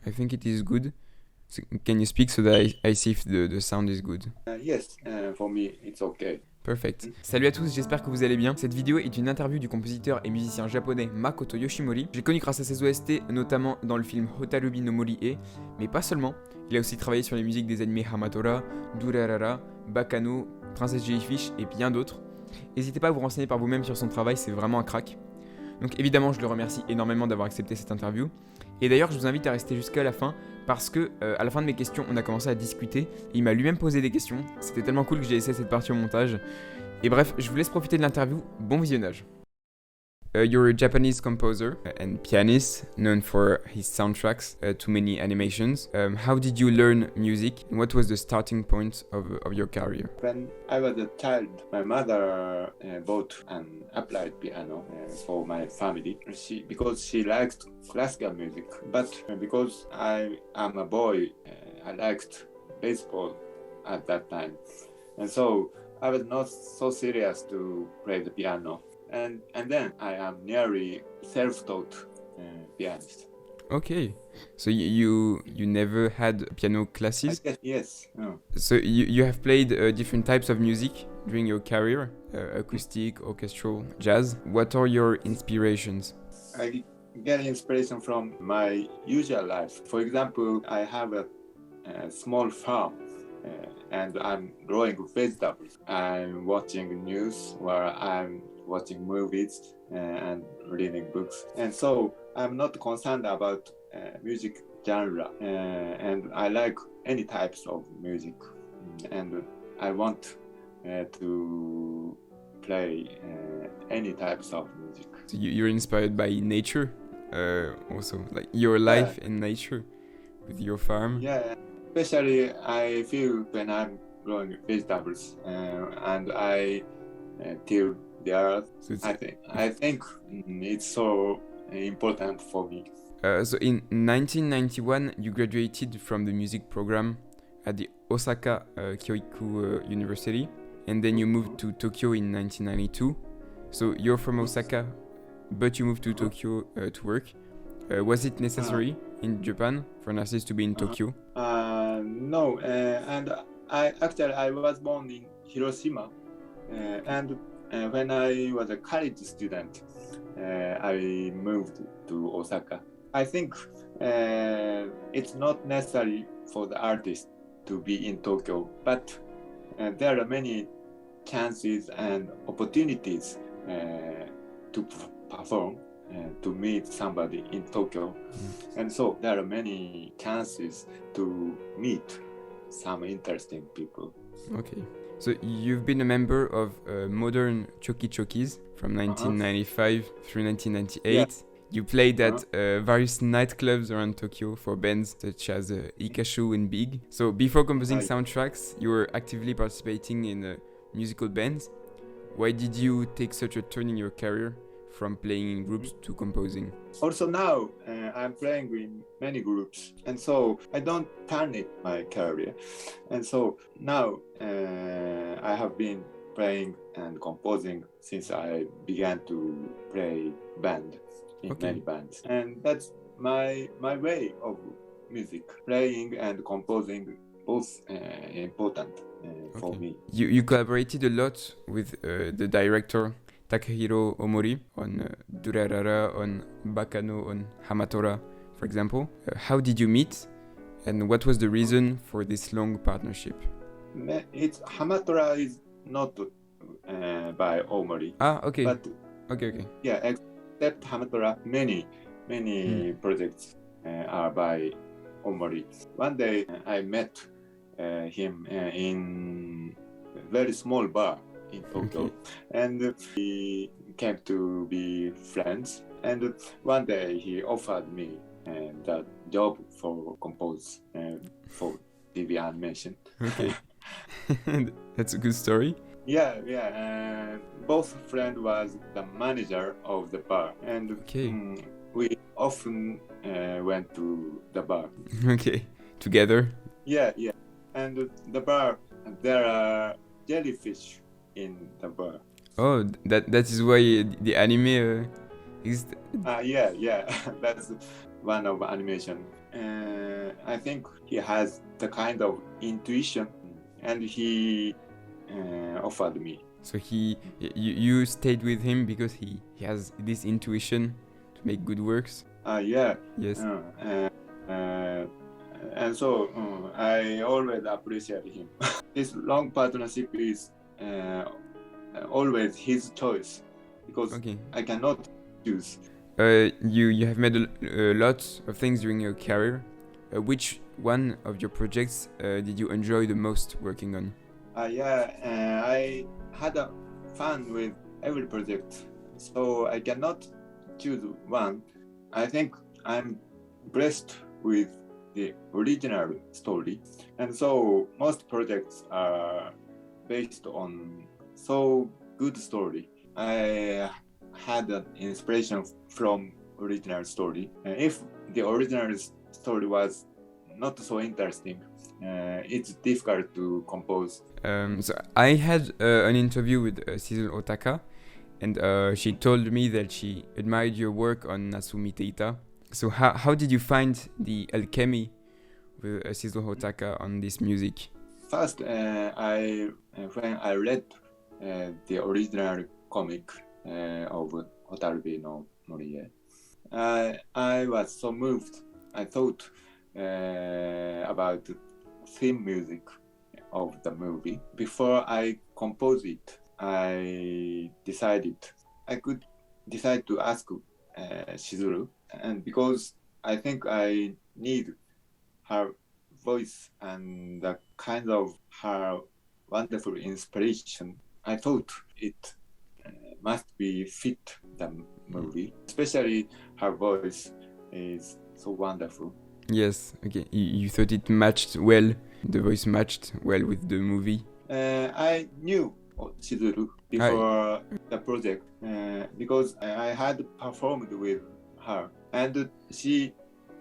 I think it is good. So can you speak so that I see if the sound is good? Yes, for me, it's okay. Perfect. Salut à tous, j'espère que vous allez bien. Cette vidéo est une interview du compositeur et musicien japonais Makoto Yoshimori. J'ai connu grâce à ses OST, notamment dans le film Hotarubi no Mori e, mais pas seulement. Il a aussi travaillé sur les musiques des animés Hamatora, Durarara, Bakano, Princesse Jellyfish et bien d'autres. N'hésitez pas à vous renseigner par vous-même sur son travail, c'est vraiment un crack. Donc évidemment, je le remercie énormément d'avoir accepté cette interview. Et d'ailleurs, je vous invite à rester jusqu'à la fin parce que à la fin de mes questions, on a commencé à discuter. Et il m'a lui-même posé des questions. C'était tellement cool que j'ai laissé cette partie au montage. Et bref, je vous laisse profiter de l'interview. Bon visionnage. You're a Japanese composer and pianist known for his soundtracks to many animations. How did you learn music? And what was the starting point of your career? When I was a child, my mother bought an applied piano for my family. Because she liked classical music, but because I am a boy, I liked baseball at that time, and so I was not so serious to play the piano. And then I am nearly self-taught pianist. Okay, so you never had piano classes? Yes. No. So you have played different types of music during your career, acoustic, orchestral, jazz. What are your inspirations? I get inspiration from my usual life. For example, I have a small farm and I'm growing vegetables. I'm watching news where I'm watching movies and reading books. And so I'm not concerned about music genre and I like any types of music and I want to play any types of music. So you're inspired by nature also, like your life in nature with your farm? Yeah, especially I feel when I'm growing vegetables and I till the earth. So I think it's so important for me. So in 1991, you graduated from the music program at the Osaka Kyoiku University, and then you moved to Tokyo in 1992. So you're from Osaka, but you moved to Tokyo to work. Was it necessary in Japan for an artist to be in Tokyo? No, and I was born in Hiroshima, and when I was a college student, I moved to Osaka. I think it's not necessary for the artist to be in Tokyo, but there are many chances and opportunities to perform, to meet somebody in Tokyo. And so there are many chances to meet some interesting people. Okay. So you've been a member of modern Choki Chokis from 1995 through 1998. Yeah. You played at various nightclubs around Tokyo for bands such as Ikashu and Big. So before composing soundtracks, you were actively participating in musical bands. Why did you take such a turn in your career from playing in groups to composing? Also now, I'm playing in many groups, and so I don't terminate my career. And so now I have been playing and composing since I began to play band in many bands. And that's my way of music, playing and composing, both important for me. You collaborated a lot with the director Takahiro Omori on Durarara, on Bakano, on Hamatora, for example. How did you meet, and what was the reason for this long partnership? Hamatora is not by Omori. Okay. But okay. Yeah, except Hamatora, many projects are by Omori. One day I met him in a very small bar in Tokyo, and we came to be friends. And one day he offered me the job for compose for TV animation. Okay, that's a good story. Yeah. Both friend was the manager of the bar, and we often went to the bar. Okay, together. Yeah. And the bar, there are jellyfish in the bar. Oh, that is why the anime exists. Yeah. That's one of animation I think he has the kind of intuition, and he offered me. So you stayed with him because he has this intuition to make good works. Yeah. Yes. And so I always appreciate him. This long partnership is always his choice because Okay. I cannot choose. You have made a lot of things during your career. Which one of your projects did you enjoy the most working on? I had a fun with every project, so I cannot choose one. I think I'm blessed with the original story, and so most projects are based on so good story. I had an inspiration from original story. If the original story was not so interesting, it's difficult to compose. So I had an interview with Cecil Otaka, and she told me that she admired your work on Natsu Teita. So how did you find the alchemy with Cecil Otaka on this music? First, when I read the original comic of Hotarubi no Mori, I was so moved. I thought about theme music of the movie. Before I composed it, I decided I could decide to ask Shizuru, and because I think I need her voice and the kind of her wonderful inspiration, I thought it must be fit the movie. Especially her voice is so wonderful. Yes, okay. You thought it matched well, the voice matched well with the movie? I knew Shizuru before the project because I had performed with her, and she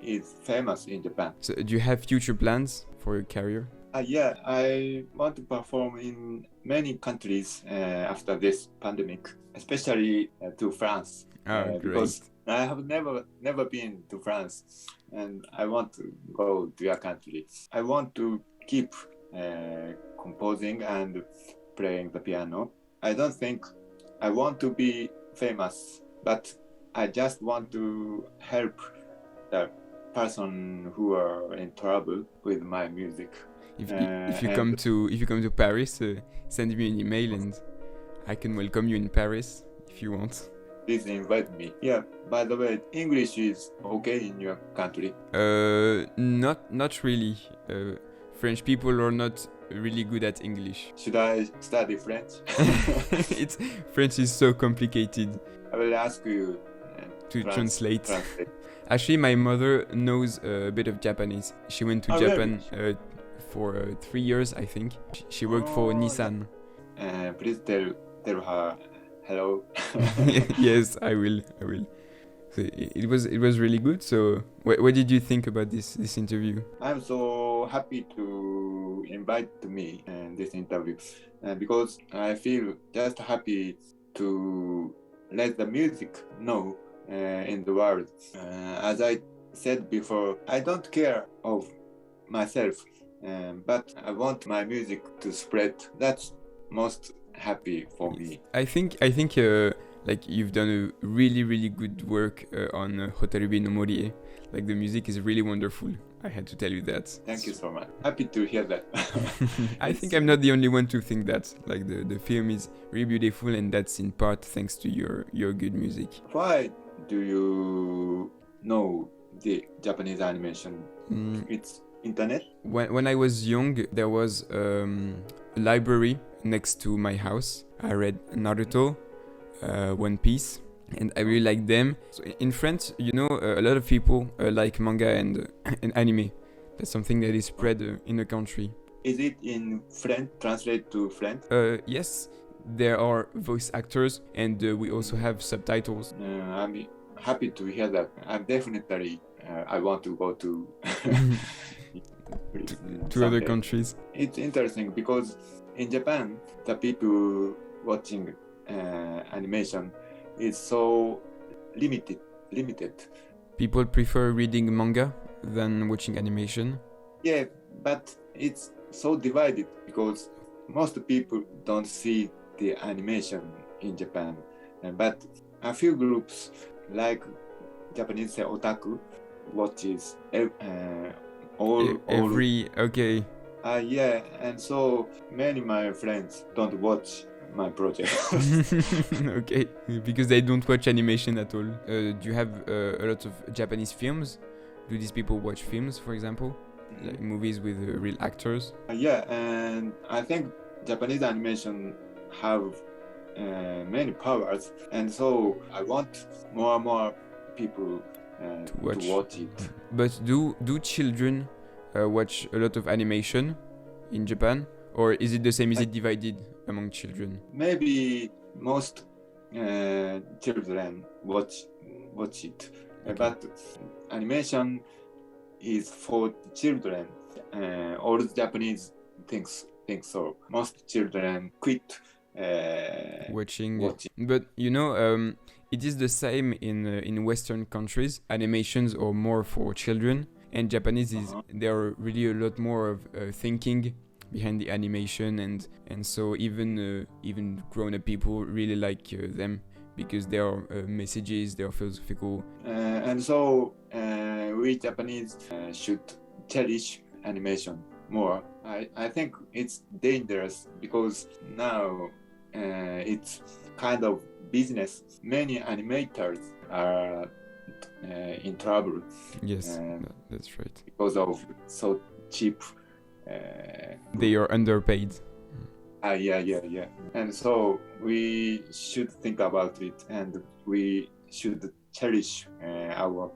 is famous in Japan. So do you have future plans for your career? Yeah, I want to perform in many countries after this pandemic, especially to France. Great. Because I have never been to France, and I want to go to your country. I want to keep composing and playing the piano. I don't think I want to be famous, but I just want to help the person who are in trouble with my music. If you come to Paris, send me an email and I can welcome you in Paris if you want. Please invite me. Yeah. By the way, English is okay in your country? Not really. French people are not really good at English. Should I study French? French is so complicated. I will ask you to translate. Actually, my mother knows a bit of Japanese. She went to Japan for 3 years, I think. She worked for Nissan. Please tell her hello. Yes, I will. So it was really good. So what did you think about this interview? I'm so happy to invite me in this interview because I feel just happy to let the music know in the world. As I said before, I don't care of myself, but I want my music to spread. That's most happy for me. I think like you've done a really good work on Hotarubi no Mori. Like the music is really wonderful. I had to tell you that. Thank you so much. Happy to hear that. I think I'm not the only one to think that. Like the film is really beautiful, and that's in part thanks to your good music. Why do you know the Japanese animation? It's internet? When I was young, there was a library next to my house. I read Naruto, One Piece, and I really like them. So in France, you know, a lot of people like manga and anime. That's something that is spread in the country. Is it in French? Translate to French? Yes, there are voice actors, and we also have subtitles. I'm happy to hear that. I'm definitely I want to go to to other countries. It's interesting because in Japan, the people watching animation is so limited. People prefer reading manga than watching animation. Yeah, but it's so divided because most people don't see the animation in Japan. But a few groups like Japanese say otaku watches Every okay. Yeah, and so many of my friends don't watch my project. Okay, because they don't watch animation at all. Do you have a lot of Japanese films? Do these people watch films, for example, like movies with real actors? Yeah, and I think Japanese animation have many powers, and so I want more and more people to watch it. But do children watch a lot of animation in Japan, or is it the same? Is it divided among children? Maybe most children watch it, but animation is for children. All the Japanese think so. Most children quit watching. But you know, it is the same in Western countries. Animations are more for children, and Japanese is there are really a lot more of thinking behind the animation, and so even grown-up people really like them because there are messages, they are philosophical. And so we Japanese should cherish animation more. I think it's dangerous because now it's kind of business. Many animators are in trouble. Yes, that's right. Because of so cheap. They are underpaid. Yeah. And so we should think about it, and we should cherish our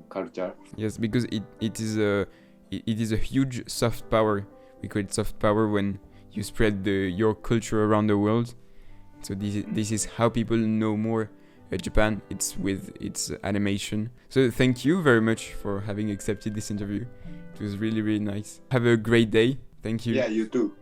culture. Yes, because it is a huge soft power. We call it soft power when you spread your culture around the world. So this is how people know more Japan. It's with its animation. So thank you very much for having accepted this interview. It was really, really nice. Have a great day. Thank you. Yeah, you too.